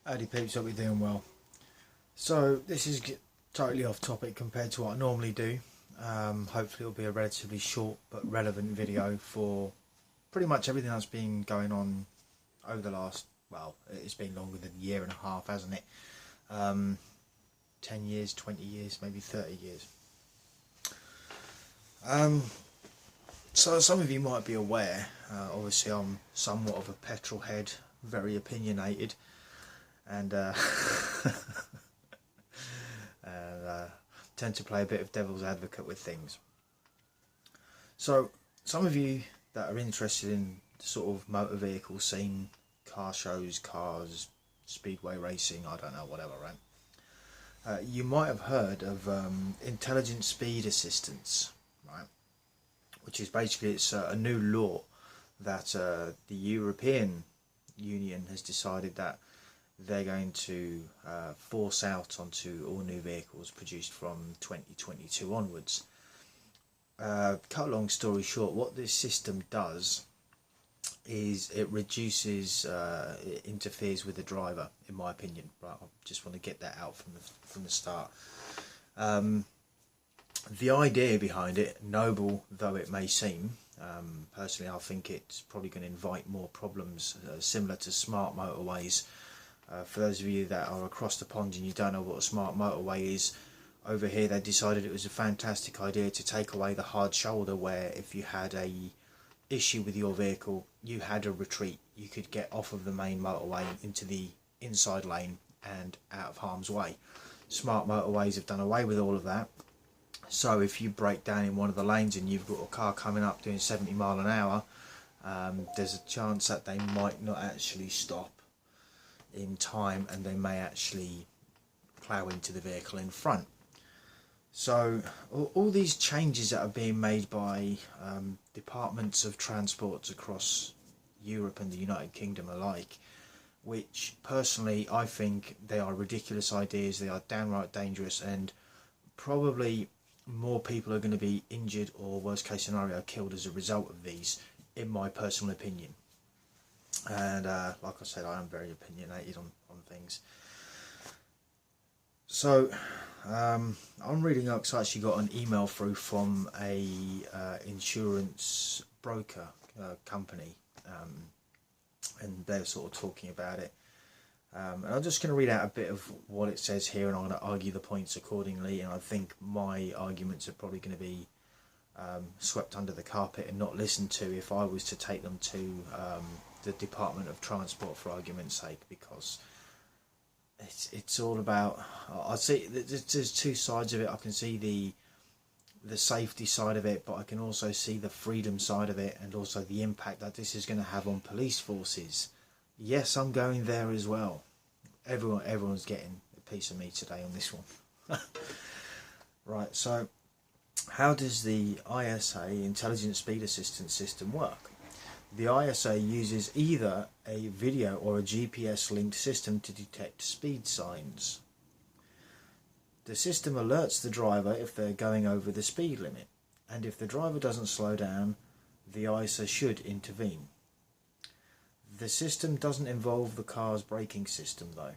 Howdy peeps, hope you're doing well. So this is totally off topic compared to what I normally do. Hopefully it'll be a relatively short but relevant video for pretty much everything that's been going on over the last, well, it's been longer than a year and a half, hasn't it? 10 years, 20 years, maybe 30 years. So some of you might be aware, obviously I'm somewhat of a petrol head, very opinionated, and tend to play a bit of devil's advocate with things. So some of you that are interested in the sort of motor vehicle scene, car shows, cars, speedway racing, I don't know, whatever, right? You might have heard of intelligent speed assistance, right? Which is basically, it's a new law that the European Union has decided that they're going to force out onto all new vehicles produced from 2022 onwards. Cut a long story short, what this system does is it reduces, it interferes with the driver, in my opinion. Right, I just want to get that out from the start. The idea behind it, noble though it may seem, personally I think it's probably going to invite more problems similar to smart motorways. For those of you that are across the pond and you don't know what a smart motorway is, over here they decided it was a fantastic idea to take away the hard shoulder, where if you had a issue with your vehicle, you had a retreat. You could get off of the main motorway into the inside lane and out of harm's way. Smart motorways have done away with all of that. So if you break down in one of the lanes and you've got a car coming up doing 70 mile an hour, there's a chance that they might not actually stop in time and they may actually plough into the vehicle in front. So all these changes that are being made by departments of transports across Europe and the United Kingdom alike, which personally I think they are ridiculous ideas, they are downright dangerous, and probably more people are going to be injured or, worst case scenario, killed as a result of these, in my personal opinion. And like I said, I am very opinionated on things. So I'm reading up, so I actually got an email through from a insurance broker company, and they're sort of talking about it. And I'm just going to read out a bit of what it says here, and I'm going to argue the points accordingly. And I think my arguments are probably going to be swept under the carpet and not listened to if I was to take them to the Department of Transport, for argument's sake, because it's all about, I see there's two sides of it. I can see the safety side of it, but I can also see the freedom side of it, and also the impact that this is going to have on police forces. Yes, I'm going there as well. Everyone's getting a piece of me today on this one. Right, so how does the ISA, Intelligent Speed Assistance System, work? The ISA uses either a video or a GPS linked system to detect speed signs. The system alerts the driver if they're going over the speed limit, and if the driver doesn't slow down, the ISA should intervene. The system doesn't involve the car's braking system though.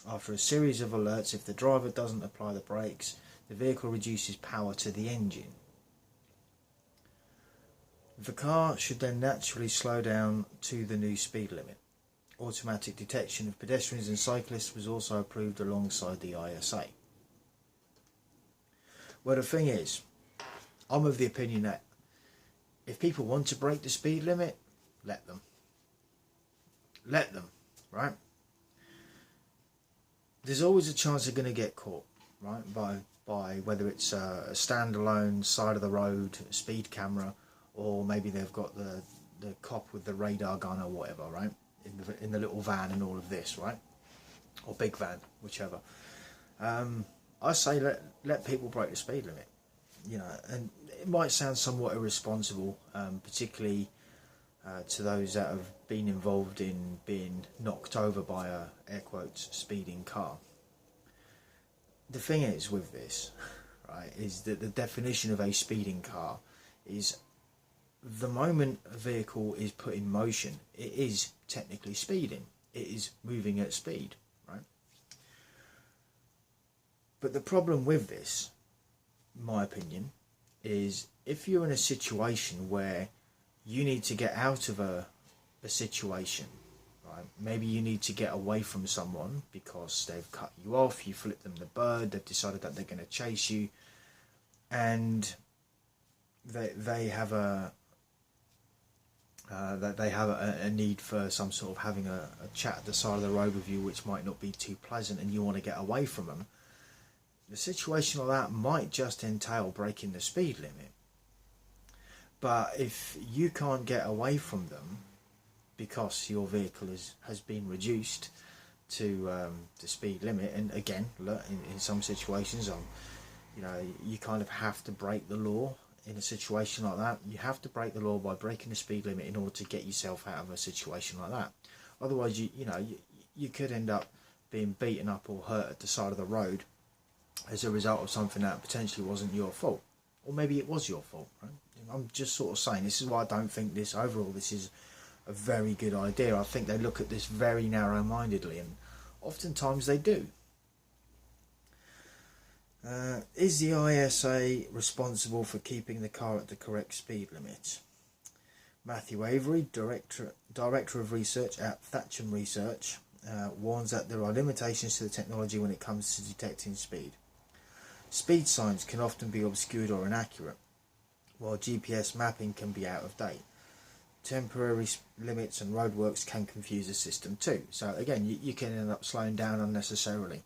After a series of alerts, if the driver doesn't apply the brakes, the vehicle reduces power to the engine. The car should then naturally slow down to the new speed limit. Automatic detection of pedestrians and cyclists was also approved alongside the ISA. Well, the thing is, I'm of the opinion that if people want to break the speed limit, let them. Let them, right? There's always a chance they're going to get caught, right? By whether it's a standalone side of the road speed camera, or maybe they've got the cop with the radar gun or whatever, right? In the little van and all of this, right? Or big van, whichever. I say let people break the speed limit, you know. And it might sound somewhat irresponsible, particularly to those that have been involved in being knocked over by a, air quotes, speeding car. The thing is with this, right, is that the definition of a speeding car is the moment a vehicle is put in motion, it is technically speeding. It is moving at speed, right? But the problem with this, in my opinion, is if you're in a situation where you need to get out of a situation, right? Maybe you need to get away from someone because they've cut you off, you flip them the bird, they've decided that they're going to chase you, and they have a need for some sort of having a chat at the side of the road with you, which might not be too pleasant, and you want to get away from them. The situation like that might just entail breaking the speed limit. But if you can't get away from them because your vehicle has been reduced to the speed limit, and again, look, in some situations, you kind of have to break the law. In a situation like that, you have to break the law by breaking the speed limit in order to get yourself out of a situation like that. Otherwise, you could end up being beaten up or hurt at the side of the road as a result of something that potentially wasn't your fault, or maybe it was your fault. Right? I'm just sort of saying, this is why I don't think this is a very good idea. I think they look at this very narrow-mindedly, and oftentimes they do. Is the ISA responsible for keeping the car at the correct speed limit? Matthew Avery, Director of Research at Thatcham Research, warns that there are limitations to the technology when it comes to detecting speed. Speed signs can often be obscured or inaccurate, while GPS mapping can be out of date. Temporary limits and roadworks can confuse the system too. So again, you can end up slowing down unnecessarily,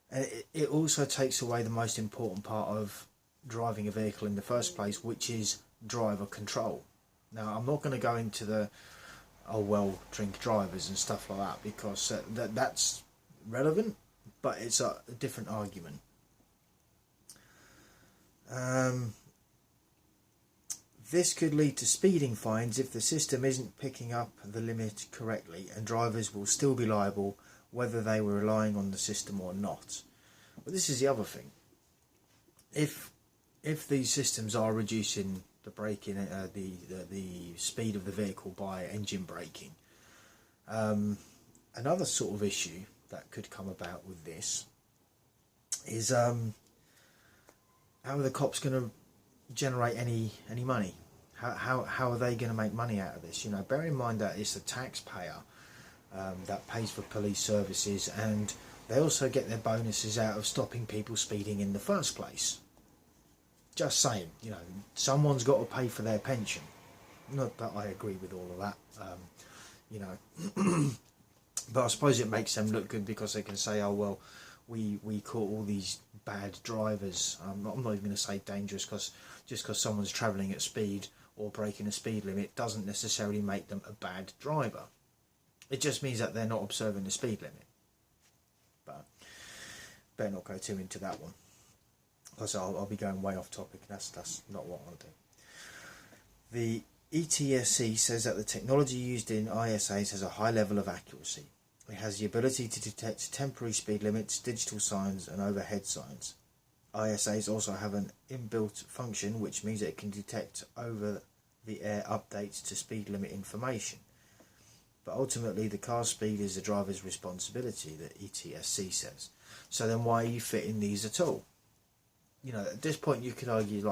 And it also takes away the most important part of driving a vehicle in the first place, which is driver control. Now, I'm not going to go into the drink drivers and stuff like that, because that's relevant, but it's a different argument. This could lead to speeding fines if the system isn't picking up the limit correctly, and drivers will still be liable whether they were relying on the system or not. But this is the other thing. If these systems are reducing the braking, the speed of the vehicle by engine braking, another sort of issue that could come about with this is how are the cops going to generate any money? How are they going to make money out of this? Bear in mind that it's the taxpayer that pays for police services, and they also get their bonuses out of stopping people speeding in the first place. Just saying, someone's got to pay for their pension. Not that I agree with all of that, but I suppose it makes them look good because they can say, oh well, we caught all these bad drivers. I'm not even going to say dangerous, because just because someone's travelling at speed or breaking a speed limit doesn't necessarily make them a bad driver. It just means that they're not observing the speed limit. But better not go too into that one, because I'll be going way off topic. That's not what I want to do. The ETSC says that the technology used in ISAs has a high level of accuracy. It has the ability to detect temporary speed limits, digital signs and overhead signs. ISAs also have an inbuilt function, which means it can detect over-the-air updates to speed limit information. But ultimately, the car speed is the driver's responsibility, the ETSC says. So then why are you fitting these at all? At this point you could argue,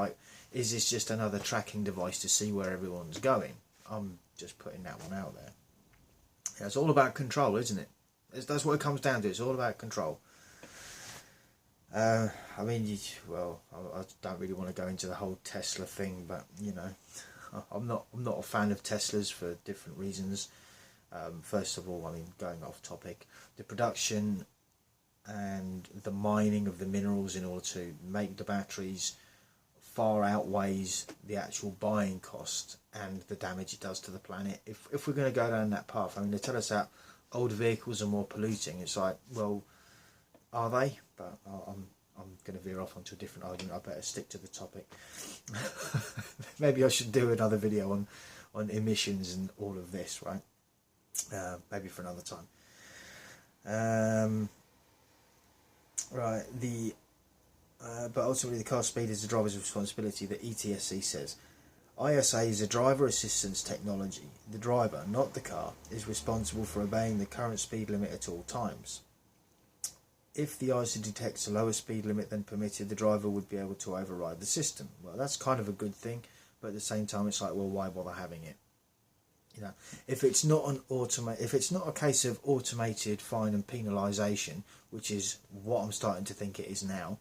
is this just another tracking device to see where everyone's going? I'm just putting that one out there. It's all about control, isn't it? That's what it comes down to. It's all about control. I don't really want to go into the whole Tesla thing, but I'm not a fan of Teslas for different reasons. First of all, going off topic, the production and the mining of the minerals in order to make the batteries far outweighs the actual buying cost and the damage it does to the planet. If we're going to go down that path, they tell us that older vehicles are more polluting. It's like, well, are they? But I'm going to veer off onto a different argument. I better stick to the topic. Maybe I should do another video on emissions and all of this, right? Maybe for another time. But ultimately the car speed is the driver's responsibility, the ETSC says. ISA is a driver assistance technology. The driver, not the car, is responsible for obeying the current speed limit at all times. if the ISO detects a lower speed limit than permitted, the driver would be able to override the system. Well, that's kind of a good thing, but at the same time, it's like, well, why bother having it? You know, if it's not if it's not a case of automated fine and penalisation, which is what I'm starting to think it is now.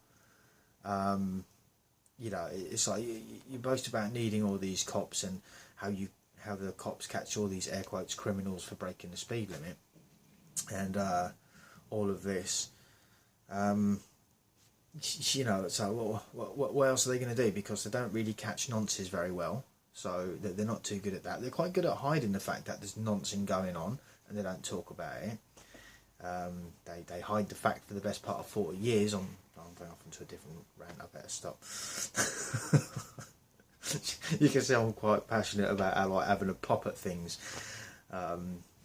You know, it's like you boast about needing all these cops and how the cops catch all these air quotes criminals for breaking the speed limit, and all of this. You know, so what else are they going to do? Because they don't really catch nonces very well, so they're not too good at that. They're quite good at hiding the fact that there's nonsense going on, and they don't talk about it. They hide the fact for the best part of 40 years. I'm going off into a different rant. I better stop. You can see I'm quite passionate about how, like, having a pop at things,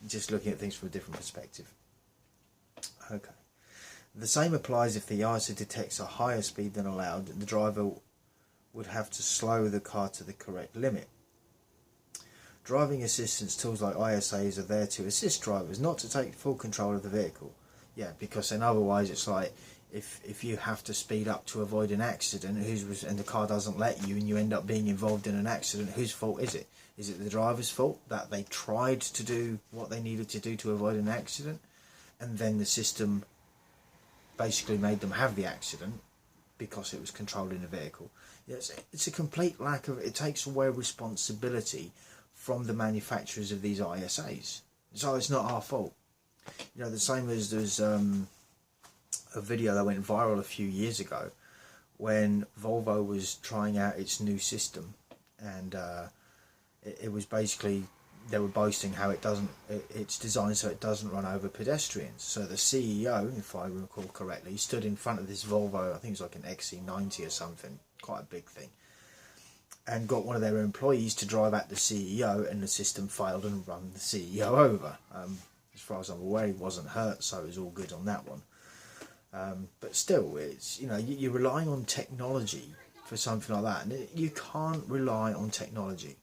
just looking at things from a different perspective. Okay. The same applies if the ISO detects a higher speed than allowed. The driver would have to slow the car to the correct limit. Driving assistance tools like ISAs are there to assist drivers, not to take full control of the vehicle. Yeah, because then otherwise it's like, if you have to speed up to avoid an accident and the car doesn't let you, and you end up being involved in an accident, whose fault is it? Is it the driver's fault that they tried to do what they needed to do to avoid an accident, and then the system basically made them have the accident because it was controlling the vehicle? Yes, it's a complete lack of. It takes away responsibility from the manufacturers of these ISAs. So it's not our fault. You know, the same as there's a video that went viral a few years ago when Volvo was trying out its new system, and it was basically, they were boasting how it's designed so it doesn't run over pedestrians. So the CEO, if I recall correctly, stood in front of this Volvo, I think it was like an XC90 or something, quite a big thing, and got one of their employees to drive at the CEO, and the system failed and run the CEO over. As far as I'm aware, he wasn't hurt, so it was all good on that one. But still, it's, you know, you're relying on technology for something like that, and you can't rely on technology.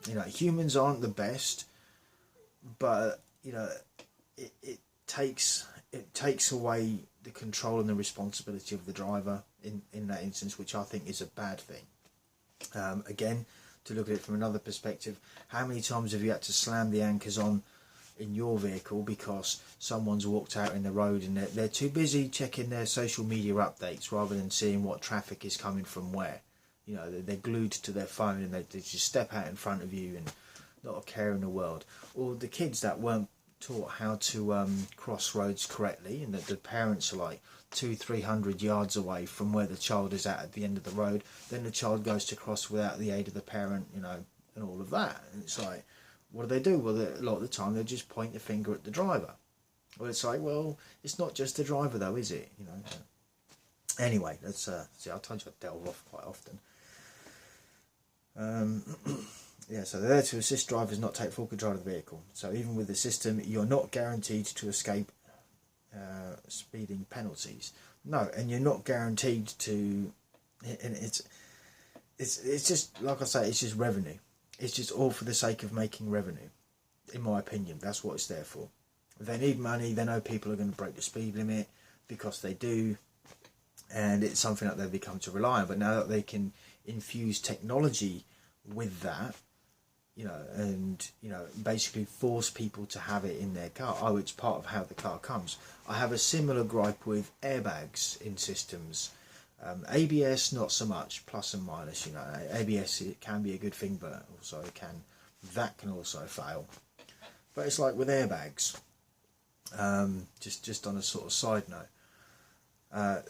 You know, humans aren't the best, but you know, it takes away the control and the responsibility of the driver in that instance, which I think is a bad thing. Again, to look at it from another perspective, how many times have you had to slam the anchors on in your vehicle because someone's walked out in the road and they're too busy checking their social media updates rather than seeing what traffic is coming from where? You know, they're glued to their phone and they just step out in front of you and not a care in the world. Or the kids that weren't taught how to cross roads correctly, and that the parents are like 200-300 yards away from where the child is at the end of the road, then the child goes to cross without the aid of the parent, you know, and all of that. And it's like, what do? Well, a lot of the time they just point the finger at the driver. Well, it's like, well, it's not just the driver though, is it? You know. Anyway, let's see. I told you I delve off quite often. Yeah, so they're there to assist drivers not take full control of the vehicle. So even with the system, you're not guaranteed to escape speeding penalties. No, and you're not guaranteed to. And it's just, like I say, it's just revenue. It's just all for the sake of making revenue. In my opinion, that's what it's there for. They need money. They know people are going to break the speed limit because they do, and it's something that they've become to rely on. But now that they can infuse technology with that, you know, and, you know, basically force people to have it in their car. Oh, it's part of how the car comes. I have a similar gripe with airbags in systems. ABS, not so much, plus and minus, you know. ABS, it can be a good thing, but also that can also fail. But it's like with airbags, just on a sort of side note.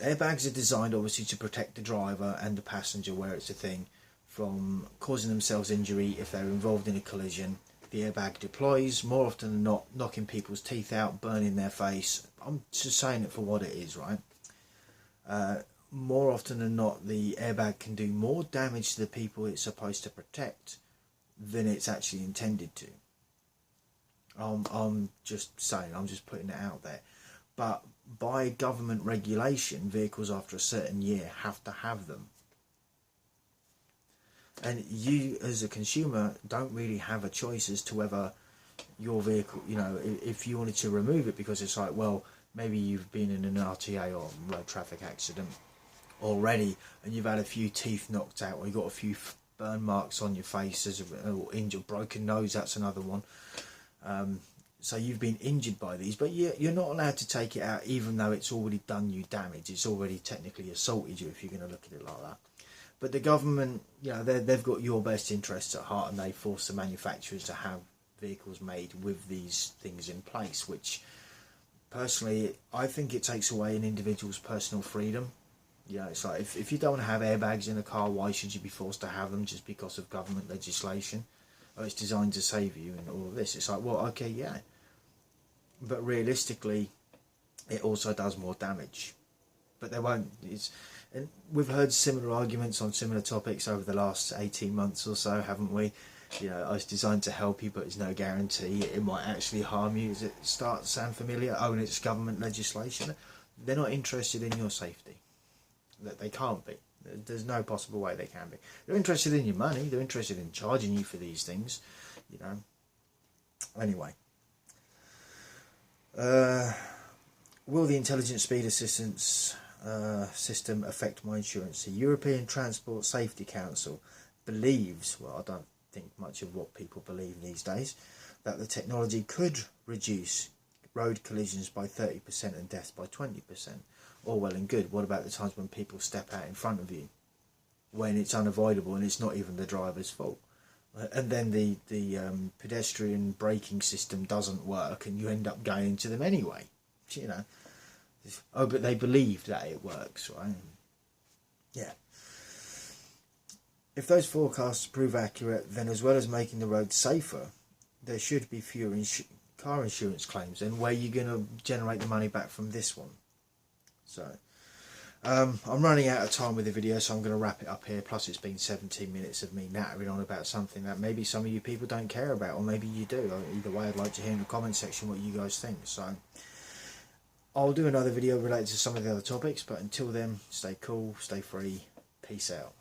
Airbags are designed obviously to protect the driver and the passenger, where it's a thing, from causing themselves injury if they're involved in a collision. The airbag deploys, more often than not, knocking people's teeth out, burning their face. I'm just saying it for what it is, right? More often than not, the airbag can do more damage to the people it's supposed to protect than it's actually intended to. I'm just saying, I'm just putting it out there. But by government regulation, vehicles after a certain year have to have them. And you, as a consumer, don't really have a choice as to whether your vehicle, you know, if you wanted to remove it, because it's like, well, maybe you've been in an RTA or road traffic accident already, and you've had a few teeth knocked out, or you've got a few burn marks on your face, or injured, broken nose, that's another one. So you've been injured by these, but you're not allowed to take it out even though it's already done you damage. It's already technically assaulted you, if you're going to look at it like that. But the government, you know, they've got your best interests at heart, and they force the manufacturers to have vehicles made with these things in place, which personally I think it takes away an individual's personal freedom. You know, it's like, if you don't have airbags in a car, why should you be forced to have them just because of government legislation? Oh, it's designed to save you and all of this. It's like, well, okay, yeah. But realistically, it also does more damage. But they won't. And we've heard similar arguments on similar topics over the last 18 months or so, haven't we? You know, it's designed to help you, but it's no guarantee. It might actually harm you. Does it start to sound familiar? Oh, and it's government legislation. They're not interested in your safety. That they can't be. There's no possible way they can be. They're interested in your money. They're interested in charging you for these things. You know. Anyway. Will the Intelligent Speed Assistance system affect my insurance? The European Transport Safety Council believes, well, I don't think much of what people believe these days, that the technology could reduce road collisions by 30% and deaths by 20%. All well and good. What about the times when people step out in front of you, when it's unavoidable and it's not even the driver's fault? And then the pedestrian braking system doesn't work and you end up going into them anyway. You know. Oh, but they believe that it works, right? Yeah. If those forecasts prove accurate, then as well as making the roads safer, there should be fewer car insurance claims. And where are you going to generate the money back from this one? So, I'm running out of time with the video, so I'm going to wrap it up here. Plus, it's been 17 minutes of me nattering on about something that maybe some of you people don't care about, or maybe you do. Either way, I'd like to hear in the comment section what you guys think. So, I'll do another video related to some of the other topics, but until then, stay cool, stay free, peace out.